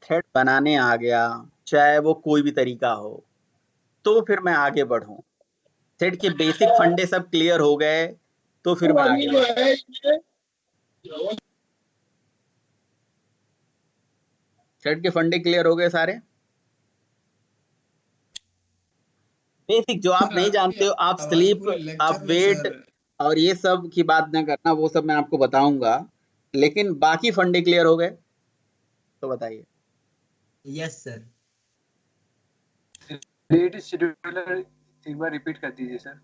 थ्रेड बनाने आ गया, चाहे वो कोई भी तरीका हो, तो फिर मैं आगे बढ़ूं। थ्रेड के बेसिक फंडे सब क्लियर हो गए, तो फिर मैं आगे बढ़ूं। थ्रेड के फंडे क्लियर हो गए सारे, बेसिक जो आप नहीं जानते हो, आप स्लीप, आप वेट और ये सब की बात ना करना, वो सब मैं आपको बताऊंगा, लेकिन बाकी फंडे क्लियर हो गए, तो बताइए।
Yes sir.
शेड्यूलर एक बार रिपीट कर दीजिए सर।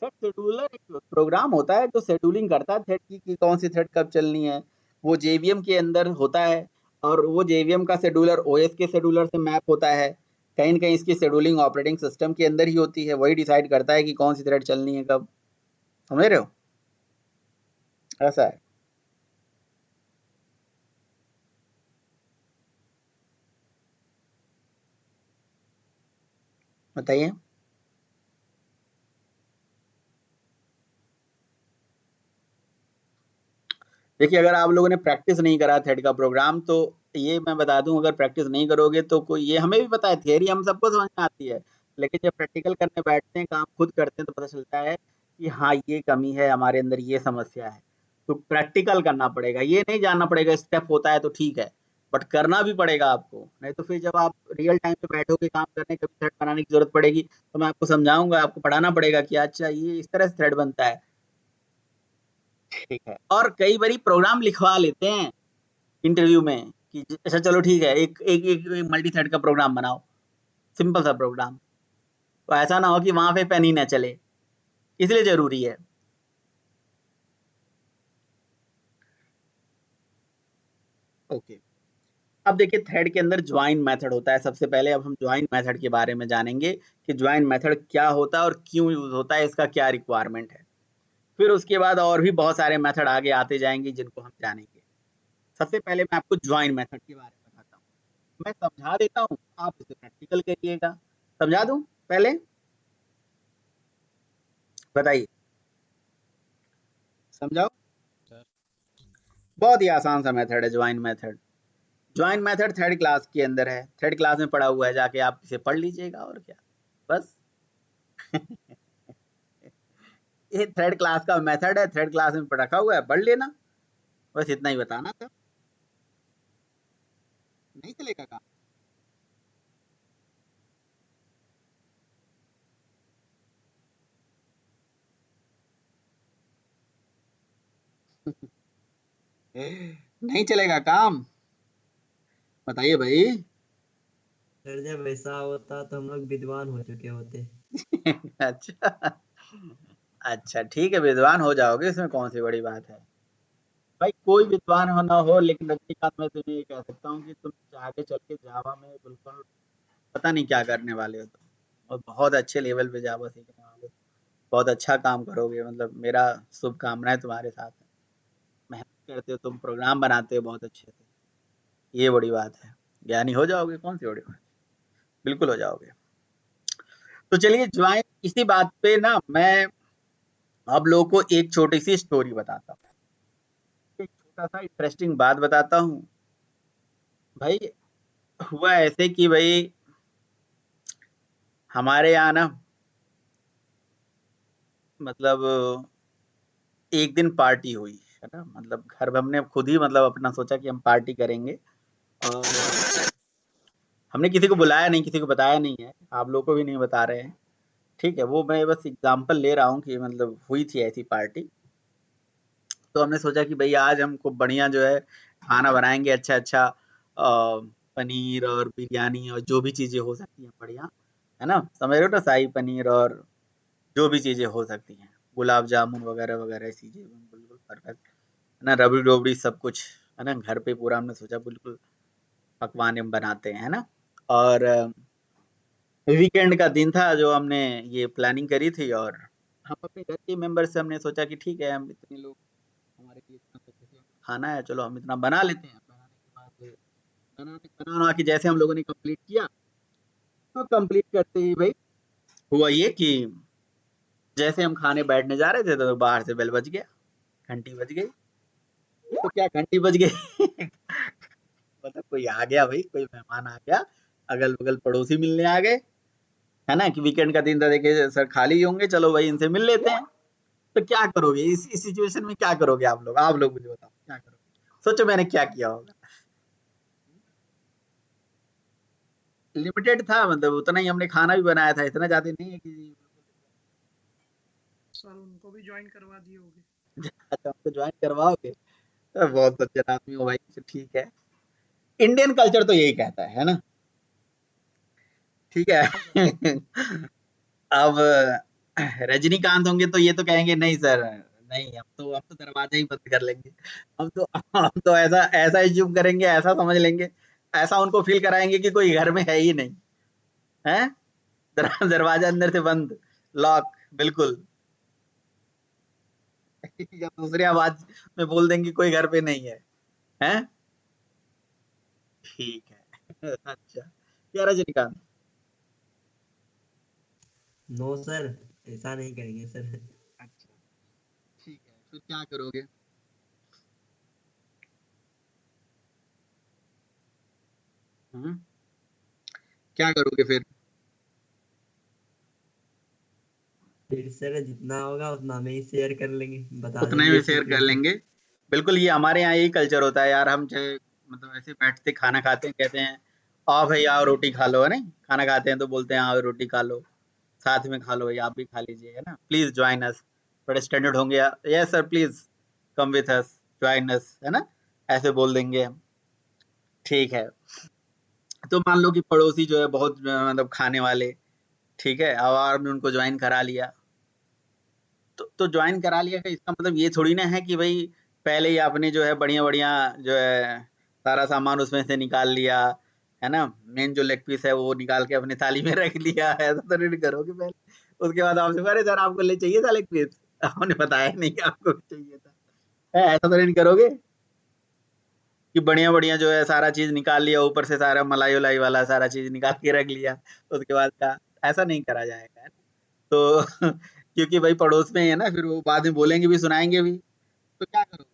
सर शेड्यूलर एक प्रोग्राम होता है जो शेड्यूलिंग करता है थ्रेड की कि कौन सी थ्रेड कब चलनी है, वो जेवीएम के अंदर होता है, और वो जेवीएम का शेड्यूलर ओएस के शेड्यूलर से मैप होता है, कहीं न कहीं इसकी शेड्यूलिंग ऑपरेटिंग सिस्टम के अंदर ही होती है, वही डिसाइड करता है कि कौन सी थ्रेड चलनी है कब, समझ रहे हो? ऐसा है। बताइए। देखिए, अगर आप लोगों ने प्रैक्टिस नहीं करा थ्रेड का प्रोग्राम, तो ये मैं बता दूं, अगर प्रैक्टिस नहीं करोगे तो कोई, ये हमें भी पता है, थियरी हम सबको समझ में आती है, लेकिन जब प्रैक्टिकल करने बैठते हैं, काम खुद करते हैं, तो पता चलता है कि हाँ, ये कमी है हमारे अंदर, ये समस्या है। तो प्रैक्टिकल करना पड़ेगा, ये नहीं जानना पड़ेगा स्टेप होता है तो ठीक है, बट करना भी पड़ेगा आपको, नहीं तो फिर जब आप रियल टाइम पे बैठोगे काम करने, कभी थ्रेड बनाने की जरूरत पड़ेगी तो मैं आपको समझाऊंगा, आपको पढ़ाना पड़ेगा कि अच्छा ये इस तरह से थ्रेड बनता है, ठीक है। और कई बारी प्रोग्राम लिखवा लेते हैं इंटरव्यू में कि अच्छा चलो ठीक है, एक मल्टी थ्रेड का प्रोग्राम बनाओ, सिंपल सा प्रोग्राम, तो ऐसा ना हो कि वहां पे पेन ही ना चले, इसलिए जरूरी है। ओके, अब देखिए थ्रेड के अंदर ज्वाइन मेथड होता है। सबसे पहले अब हम ज्वाइन मेथड के बारे में जानेंगे कि ज्वाइन मेथड क्या होता है और क्यों यूज होता है, इसका क्या रिक्वायरमेंट है। फिर उसके बाद और भी बहुत सारे मेथड आगे आते जाएंगे जिनको हम जानेंगे। सबसे पहले मैं आपको ज्वाइन मेथड के बारे में बताता हूँ, मैं समझा देता हूँ, आप इसे प्रैक्टिकल करिएगा। समझा दूं पहले, बताइए, समझाओ। बहुत ही आसान सा मेथड है join method. Join method thread class के अंदर है, थ्रेड क्लास में पढ़ा हुआ है, जाके आप इसे पढ़ लीजिएगा और क्या, बस। ये थ्रेड क्लास का मेथड है, थ्रेड क्लास में रखा हुआ है, पढ़ लेना, बस इतना ही बताना था, नहीं चलेगा काम। नहीं चलेगा काम, बताइए भाई।
सर जब ऐसा होता तो हम लोग विद्वान हो चुके होते।
अच्छा, अच्छा ठीक है, विद्वान हो जाओगे, इसमें कौन सी बड़ी बात है भाई, कोई विद्वान हो ना हो, लेकिन रजनीकांत मैं तुम्हें ये कह सकता हूँ कि तुम आगे चल के जावा में बिल्कुल पता नहीं क्या करने वाले हो तुम, और बहुत अच्छे लेवल पे जावा सीखने वाले हो, बहुत अच्छा काम करोगे, मतलब मेरा शुभकामनाएं तुम्हारे साथ है। मेहनत करते हो तुम, प्रोग्राम बनाते हो बहुत अच्छे से, ये बड़ी बात है, ज्ञानी हो जाओगे, कौन सी बड़ी बात, बिल्कुल हो जाओगे। तो चलिए ज्वाइन, इसी बात पे ना मैं आप लोगों को एक छोटी सी स्टोरी बताता हूँ, एक छोटा सा इंटरेस्टिंग बात बताता हूँ भाई। हुआ ऐसे कि भाई हमारे यहाँ ना, मतलब एक दिन पार्टी हुई है ना, मतलब घर में हमने खुद ही मतलब अपना सोचा कि हम पार्टी करेंगे, और हमने किसी को बुलाया नहीं, किसी को बताया नहीं है, आप लोगों को भी नहीं बता रहे हैं, ठीक है, वो मैं बस एग्जांपल ले रहा हूँ कि मतलब हुई थी ऐसी पार्टी। तो हमने सोचा कि भई आज हम खूब बढ़िया जो है खाना बनाएँगे, अच्छा-अच्छा, पनीर और बिरयानी और जो भी चीज़ें हो सकती हैं बढ़िया, है ना? समझ रहे हो ना, शाही पनीर और जो भी चीज़ें हो सकती हैं, गुलाब जामुन वगैरह-वगैरह चीज़ें बिल्कुल परफेक्ट, है ना? रबड़ी-वबड़ी सब कुछ, है ना? घर पे पूरा हमने सोचा बिल्कुल पकवान हम बनाते हैं, है ना? और वीकेंड का दिन था जो हमने ये प्लानिंग करी थी, और हम अपने घर के मेंबर से हमने सोचा कि ठीक है, हम इतने लोग, हमारे लिए इतना अच्छे से खाना है, चलो हम इतना बना लेते हैं। बनाने के बाद बना के जैसे हम लोगों ने कंप्लीट किया, तो कंप्लीट करते ही भाई हुआ ये कि जैसे हम खाने बैठने जा रहे थे तो बाहर से बेल बज गया, घंटी बज गई। तो क्या घंटी बज गई, मतलब कोई आ गया भाई, कोई मेहमान आ गया, अगल बगल पड़ोसी मिलने आ गए, है ना, कि वीकेंड का दिन था, देखिए सर खाली ही होंगे, चलो भाई इनसे मिल लेते हैं। तो क्या करोगे इस सिचुएशन में, क्या करोगे आप लोग मुझे बताओ क्या करोगे, सोचो मैंने क्या किया होगा। लिमिटेड था, मतलब उतना ही हमने खाना भी बनाया था, इतना ज्यादा नहीं है कि
सर उनको भी ज्वाइन करवा दिए होगे।
अच्छा हमको ज्वाइन करवाओगे, तो बहुत सज्जन आदमी हो भाई, तो ठीक है, इंडियन कल्चर तो यही कहता है ना, ठीक है। अब रजनीकांत होंगे तो ये तो कहेंगे नहीं सर, नहीं हम तो दरवाजा ही बंद कर लेंगे, हम तो ऐसा ऐसा एज्यूम करेंगे, ऐसा समझ लेंगे, ऐसा उनको फील कराएंगे कि कोई घर में है ही नहीं, है, दरवाजा अंदर से बंद, लॉक, बिल्कुल। या दूसरी आवाज में बोल देंगे कोई घर पे नहीं है, हैं, ठीक है। अच्छा क्या रजनीकांत,
नो सर, ऐसा नहीं करेंगे सर।
अच्छा ठीक है, फिर क्या करोगे, हम्म, क्या करोगे फिर,
फिर सर जितना होगा उतना में ही शेयर कर लेंगे, बता
उतने
देंगे
में शेयर कर
सीक्रेट।
लेंगे, बिल्कुल ये हमारे यहाँ यही कल्चर होता है यार। हम चाहे मतलब ऐसे बैठते खाना खाते हैं, कहते हैं आओ भाई आओ रोटी खा लो, है ना? खाना खाते हैं तो बोलते हैं आओ रोटी खा लो, साथ में खा लो, या आप भी खा लीजिए, है ना? Please join us. थोड़े स्टैंडर्ड होंगे, yes sir please come with us, join us, है ना? ऐसे बोल देंगे हम। ठीक है, तो मान लो कि पड़ोसी जो है बहुत मतलब खाने वाले, ठीक है, अब आपने उनको ज्वाइन करा लिया, तो ज्वाइन करा लिया का इसका मतलब ये थोड़ी ना है कि भाई पहले ही आपने जो है बढ़िया बढ़िया जो है सारा सामान उसमें से निकाल लिया, है ना? मेन जो लेग पीस है वो निकाल के अपनी थाली में रख लिया, ऐसा तो नहीं करोगे पहले। उसके बाद आपसे अरे सर आपको ले चाहिए था लेग पीस, आपने बताया नहीं कि आपको चाहिए था, ऐसा तो नहीं करोगे कि बढ़िया बढ़िया जो है सारा चीज निकाल लिया, ऊपर से सारा मलाई उलाई वाला सारा चीज निकाल के रख लिया, उसके बाद का ऐसा नहीं करा जाएगा, है ना? तो क्योंकि भाई पड़ोस में है ना, फिर वो बाद में बोलेंगे भी सुनाएंगे भी, तो क्या करोगे?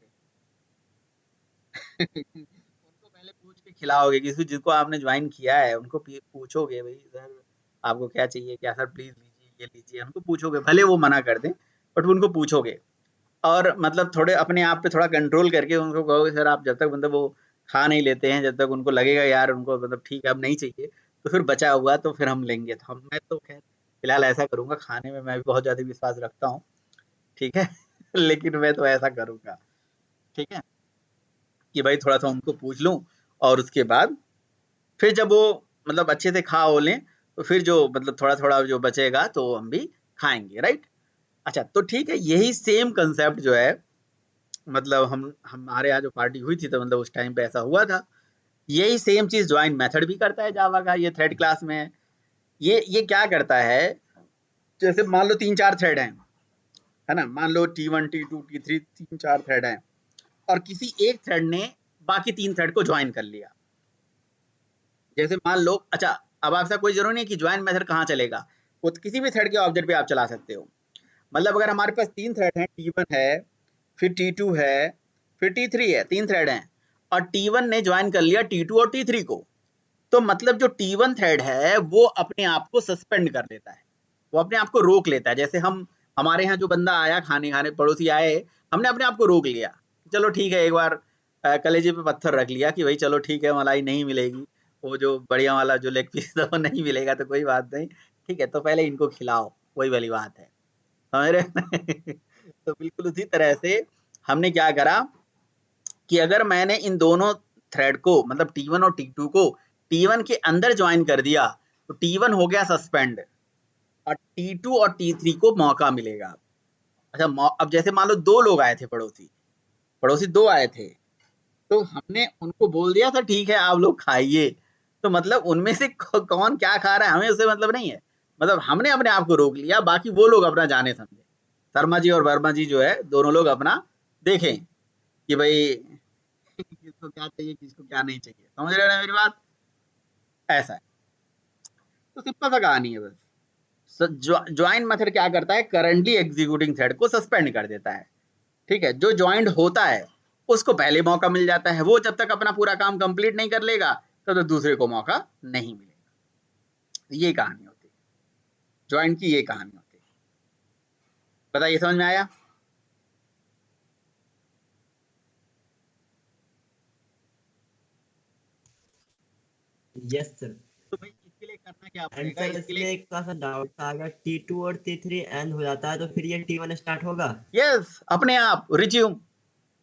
उनको पहले पूछ के खिलाओगे, किसी जिसको आपने ज्वाइन किया है उनको पूछोगे भाई सर आपको क्या चाहिए, क्या सर प्लीज लीजिए ये लीजिए, उनको पूछोगे, भले वो मना कर दें बट उनको पूछोगे। और मतलब थोड़े अपने आप पे थोड़ा कंट्रोल करके उनको कहोगे सर आप जब तक मतलब वो खा नहीं लेते हैं, जब तक उनको लगेगा यार उनको मतलब ठीक है अब नहीं चाहिए, तो फिर बचा हुआ तो फिर हम लेंगे। तो हम मैं तो खैर फिलहाल ऐसा करूंगा, खाने में मैं भी बहुत ज्यादा विश्वास रखता हूँ, ठीक है। लेकिन मैं तो ऐसा करूंगा, ठीक है, कि भाई थोड़ा सा उनको पूछ लूं, और उसके बाद फिर जब वो मतलब अच्छे से खा हो लें, तो फिर जो मतलब थोड़ा थोड़ा जो बचेगा तो हम भी खाएंगे, राइट? अच्छा तो ठीक है, यही सेम कंसेप्ट जो है मतलब हम हमारे यहाँ जो पार्टी हुई थी तो मतलब उस टाइम पे ऐसा हुआ था। यही सेम चीज ज्वाइन मेथड भी करता है जावा का, ये थ्रेड क्लास में है। ये क्या करता है, जैसे मान लो 3-4 थ्रेड हैं, है ना? मान लो T1 T2 T3 3-4 थ्रेड हैं, और किसी एक थ्रेड ने बाकी 3 थ्रेड को ज्वाइन कर लिया। जैसे मान लो, अच्छा अब आपसे कोई जरूरी नहीं कि ज्वाइन मेथड कहाँ चलेगा, वो तो किसी भी थ्रेड के ऑब्जेक्ट पे आप चला सकते हो। मतलब अगर हमारे पास 3 थ्रेड हैं, T1 है, फिर T2 है, फिर T3 है, 3 थ्रेड हैं, और T1 ने ज्वाइन कर लिया T2 और T3 को, तो मतलब जो T1 थ्रेड है वो अपने आप को सस्पेंड कर लेता है, वो अपने आप को रोक लेता है। जैसे हम हमारे यहाँ जो बंदा आया खाने खाने, पड़ोसी आए, हमने अपने आप को रोक लिया, चलो ठीक है, एक बार कलेजे पे पत्थर रख लिया कि भाई चलो ठीक है मलाई नहीं मिलेगी, वो जो बढ़िया वाला जो लेग पीस था वो नहीं मिलेगा तो कोई बात नहीं, ठीक है, तो पहले इनको खिलाओ, वही वाली बात है, समझ रहे हैं? तो बिल्कुल उसी तरह से हमने क्या करा कि अगर मैंने इन दोनों थ्रेड को मतलब T1 और T2 को T1 के अंदर ज्वाइन कर दिया, तो T1 हो गया सस्पेंड, और T2 और T3 को मौका मिलेगा। अच्छा अब जैसे मान लो 2 लोग आए थे, पड़ोसी पड़ोसी 2 आए थे, तो हमने उनको बोल दिया था ठीक है आप लोग खाइए, तो मतलब उनमें से कौन क्या खा रहा है हमें उससे मतलब नहीं है, मतलब हमने अपने आप को रोक लिया, बाकी वो लोग अपना जाने समझे। शर्मा जी और वर्मा जी जो है दोनों लोग अपना देखें कि भाई किसको क्या चाहिए किसको क्या नहीं चाहिए, समझ रहे हो ना मेरी बात? ऐसा है, तो सिंपल सा कहानी है बस। ज्वाइन मेथड क्या करता है, करंटली एग्जीक्यूटिंग थ्रेड को सस्पेंड कर देता है, ठीक है। जो ज्वाइंड होता है उसको पहले मौका मिल जाता है, वो जब तक अपना पूरा काम कंप्लीट नहीं कर लेगा तब तक दूसरे को मौका नहीं मिलेगा। ये कहानी होती है ज्वाइंट की, ये कहानी होती है। बताइए समझ में आया?
Yes sir.
तो भाई इसके लिए करना क्या
एंड
पड़ेगा,
सर
इसके
इसमें
लिए
एक थोड़ा सा डाउट था, अगर T2 और T3 एंड हो जाता है तो फिर ये T1 स्टार्ट होगा?
यस अपने आप रिज्यूम।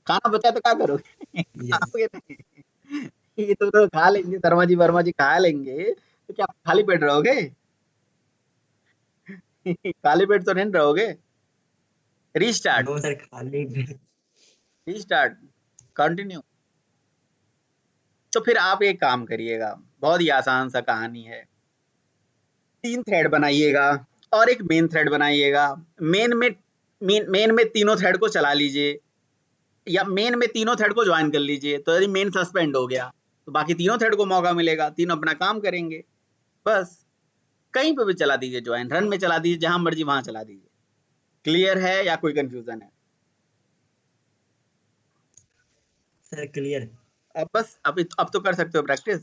खाना बचा तो क्या करोगे?
यस।
खाओगे नहीं? ये तो खा लेंगे, शर्मा जी वर्मा जी खा लेंगे, तो क्या खाली पेट रहोगे? खाली पेट तो नहीं रहोगे। रीस्टार्ट,
नो सर, खाली
रीस्टार्ट, कंटिन्यू। तो फिर आप एक काम करिएगा, बहुत ही आसान सा कहानी है, 3 थ्रेड बनाइएगा और एक मेन थ्रेड बनाइएगा। मेन में तीनों थ्रेड को चला लीजिए, या मेन में तीनों थ्रेड को ज्वाइन कर लीजिए, तो यदि मेन सस्पेंड हो गया तो बाकी तीनों थ्रेड को मौका मिलेगा, तीनों अपना काम करेंगे, बस। कहीं पे भी चला दीजिए ज्वाइन, रन में चला दीजिए, जहां मर्जी वहां चला दीजिए। क्लियर है या कोई कंफ्यूजन है?
Sir clear.
अब बस अब तो कर सकते हो प्रैक्टिस।